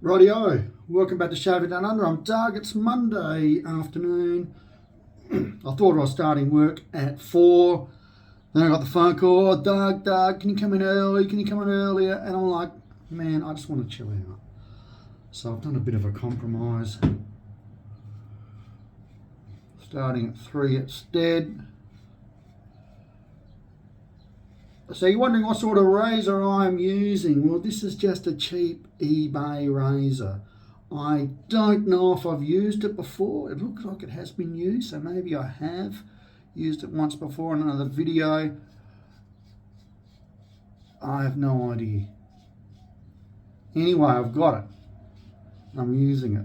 Rightio, welcome back to Shaving Down Under. I'm Doug. It's Monday afternoon. I thought I was starting work at 4. Then I got the phone call, Doug, can you come in early? Can you come in earlier? And I'm like, man, I just want to chill out. So I've done a bit of a compromise. Starting at 3 instead. So you're wondering what sort of razor I'm using. Well, this is just a cheap eBay razor. I don't know if I've used it before. It looks like it has been used, so maybe I have used it once before in another video. I have no idea. Anyway, I've got it. I'm using it.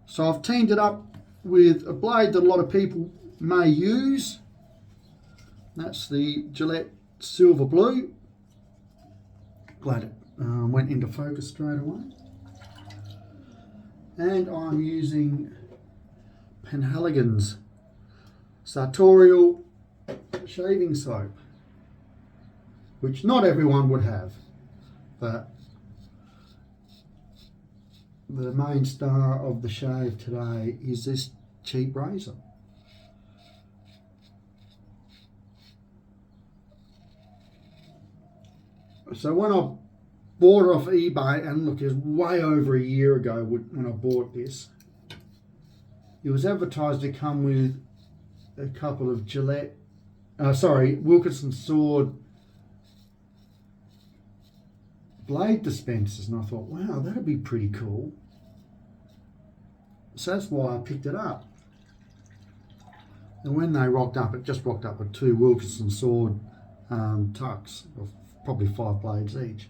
So I've teamed it up with a blade that a lot of people may use. That's the Gillette Silver Blue. Glad it went into focus straight away. And I'm using Penhaligon's Sartorial shaving soap, which not everyone would have, but the main star of the shave today is this cheap razor. So when I bought it off eBay, and look, it was way over a year ago when I bought this, it was advertised to come with a couple of Wilkinson Sword blade dispensers, and I thought, wow, that'd be pretty cool. So that's why I picked it up. And when they rocked up, it just rocked up with 2 Wilkinson Sword tucks of probably 5 blades each.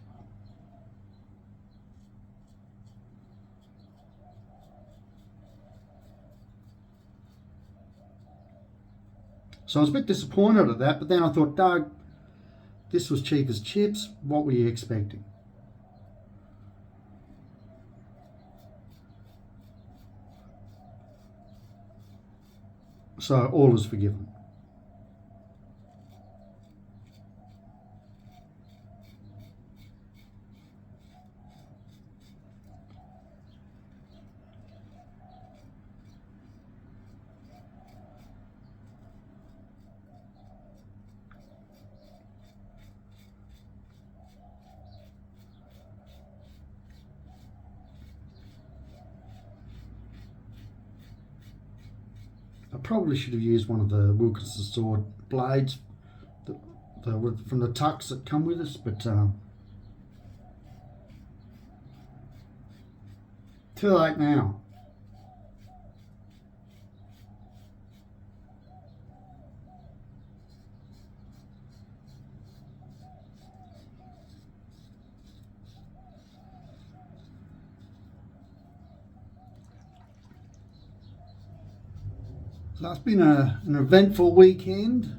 So I was a bit disappointed at that, but then I thought, Doug, this was cheap as chips. What were you expecting? So all is forgiven. I probably should have used one of the Wilkinson Sword blades from the tucks that come with us, but too late now. So it's been an eventful weekend.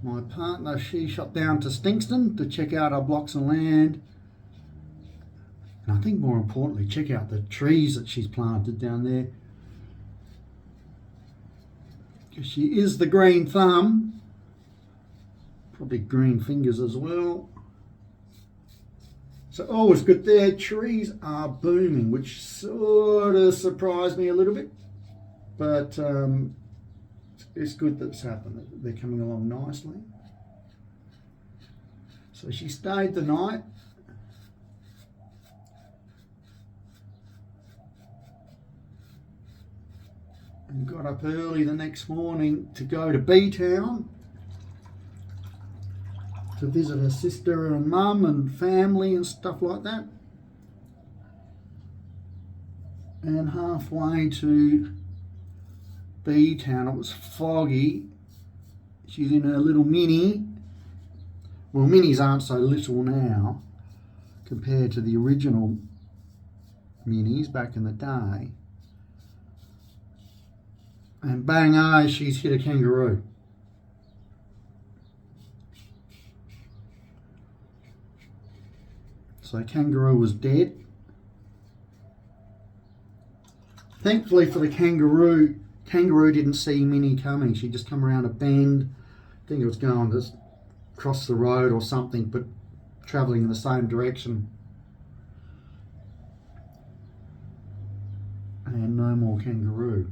My partner, she shot down to Stinkston to check out our blocks of land. And I think more importantly, check out the trees that she's planted down there. Because she is the green thumb. Probably green fingers as well. So always good there. Trees are booming, which sort of surprised me a little bit. But it's good that it's happened. They're coming along nicely. So she stayed the night. And got up early the next morning to go to B-Town to visit her sister and mum and family and stuff like that. And halfway to B-Town, it was foggy. She's in her little Mini. Well, Minis aren't so little now compared to the original Minis back in the day. And bang, she's hit a kangaroo. So kangaroo was dead. Thankfully for the kangaroo didn't see Minnie coming. She just come around a bend. think it was going to cross the road or something, but travelling in the same direction and no more kangaroo.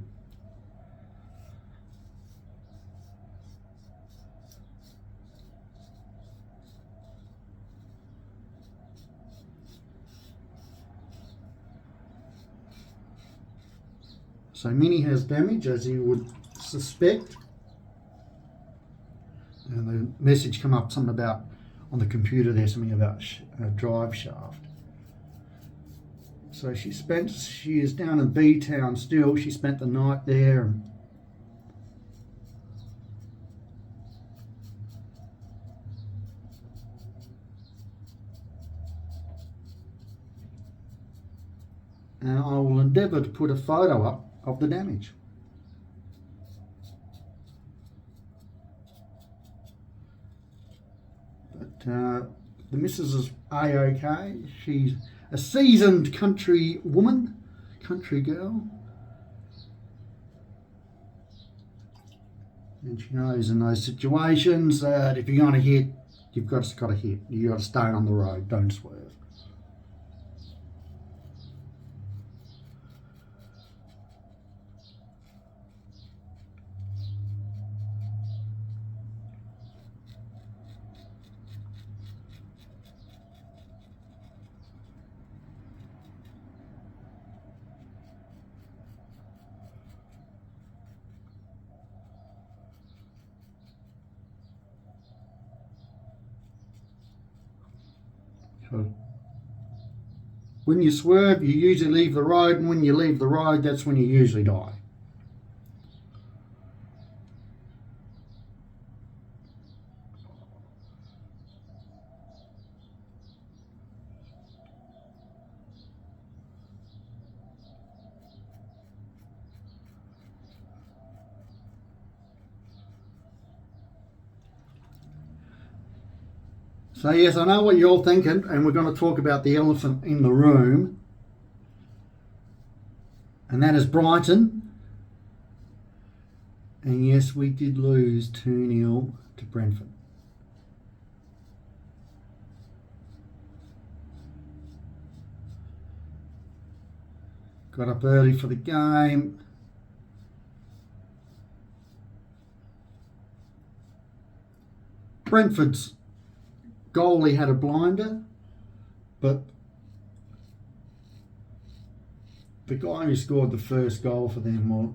So Minnie has damage, as you would suspect. And the message come up, something about, on the computer there, something about a drive shaft. So she is down in B-Town still. She spent the night there. And I will endeavour to put a photo up of the damage. But the missus is A-OK. She's a seasoned country woman, country girl. And she knows in those situations that if you're going to hit, you've got to hit. You've got to stay on the road, don't swerve. So when you swerve, you usually leave the road, and when you leave the road, that's when you usually die. So yes, I know what you're all thinking, and we're going to talk about the elephant in the room. And that is Brighton. And yes, we did lose 2-0 to Brentford. Got up early for the game. Brentford's goalie had a blinder, but the guy who scored the first goal for them, well,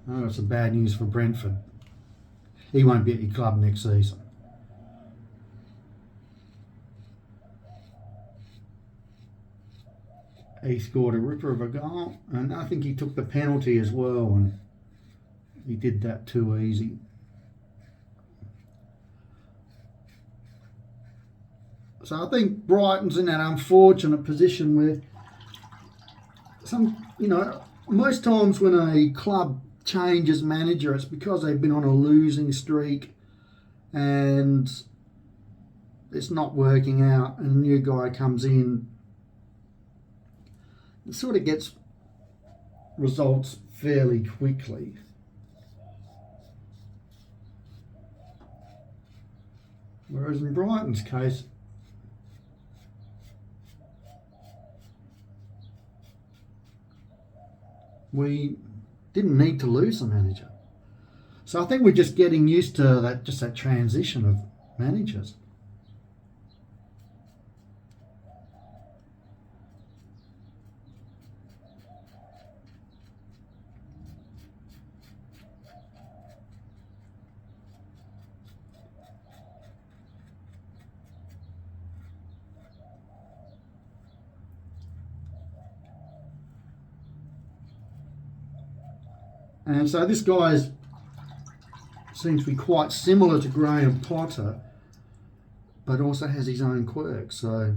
oh, that's some bad news for Brentford. He won't be at your club next season. He scored a ripper of a goal, and I think he took the penalty as well, and he did that too easy. So I think Brighton's in that unfortunate position where most times when a club changes manager, it's because they've been on a losing streak and it's not working out, and a new guy comes in. It sort of gets results fairly quickly. Whereas in Brighton's case, we didn't need to lose the manager. So I think we're just getting used to that transition of managers. And so this guy seems to be quite similar to Graham Potter, but also has his own quirks. So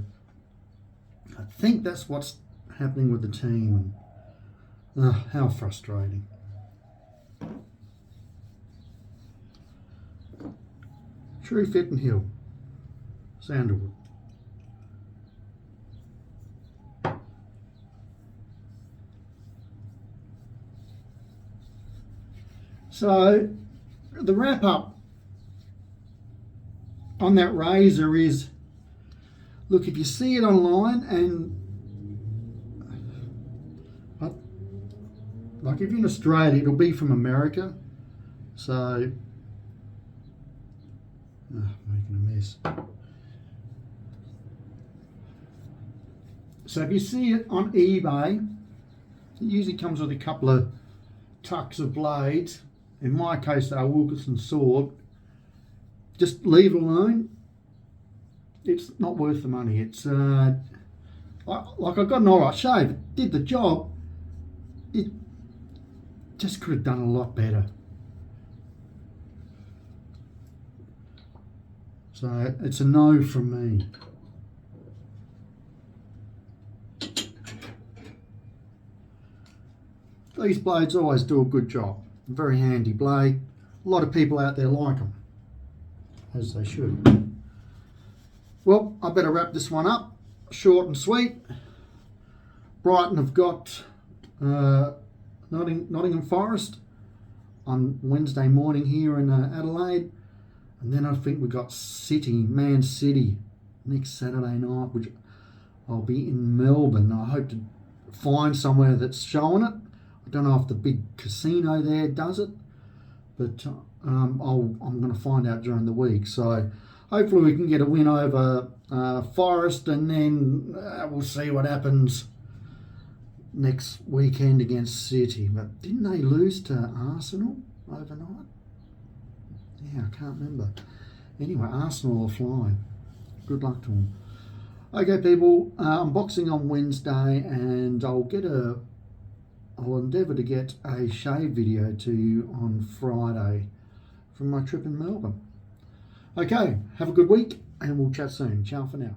I think that's what's happening with the team. How frustrating. True Fitton Hill, Sandalwood. So the wrap up on that razor is, look, if you see it online and Like if you're in Australia, it'll be from America. So, making a mess. So if you see it on eBay, it usually comes with a couple of tucks of blades. In my case, they're Wilkinson sword. Just leave it alone. It's not worth the money. It's like I got an alright shave. It did the job. It just could have done a lot better. So it's a no from me. These blades always do a good job. Very handy blade. A lot of people out there like them, as they should. Well, I better wrap this one up. Short and sweet. Brighton have got Nottingham Forest on Wednesday morning here in Adelaide. And then I think we've got Man City, next Saturday night, which I'll be in Melbourne. I hope to find somewhere that's showing it. I don't know if the big casino there does it, but I'm going to find out during the week. So hopefully we can get a win over Forest, and then we'll see what happens next weekend against City. But didn't they lose to Arsenal overnight? Yeah, I can't remember. Anyway, Arsenal are flying. Good luck to them. Okay, people, I'm boxing on Wednesday, and I'll endeavour to get a shave video to you on Friday from my trip in Melbourne. Okay, have a good week, and we'll chat soon. Ciao for now.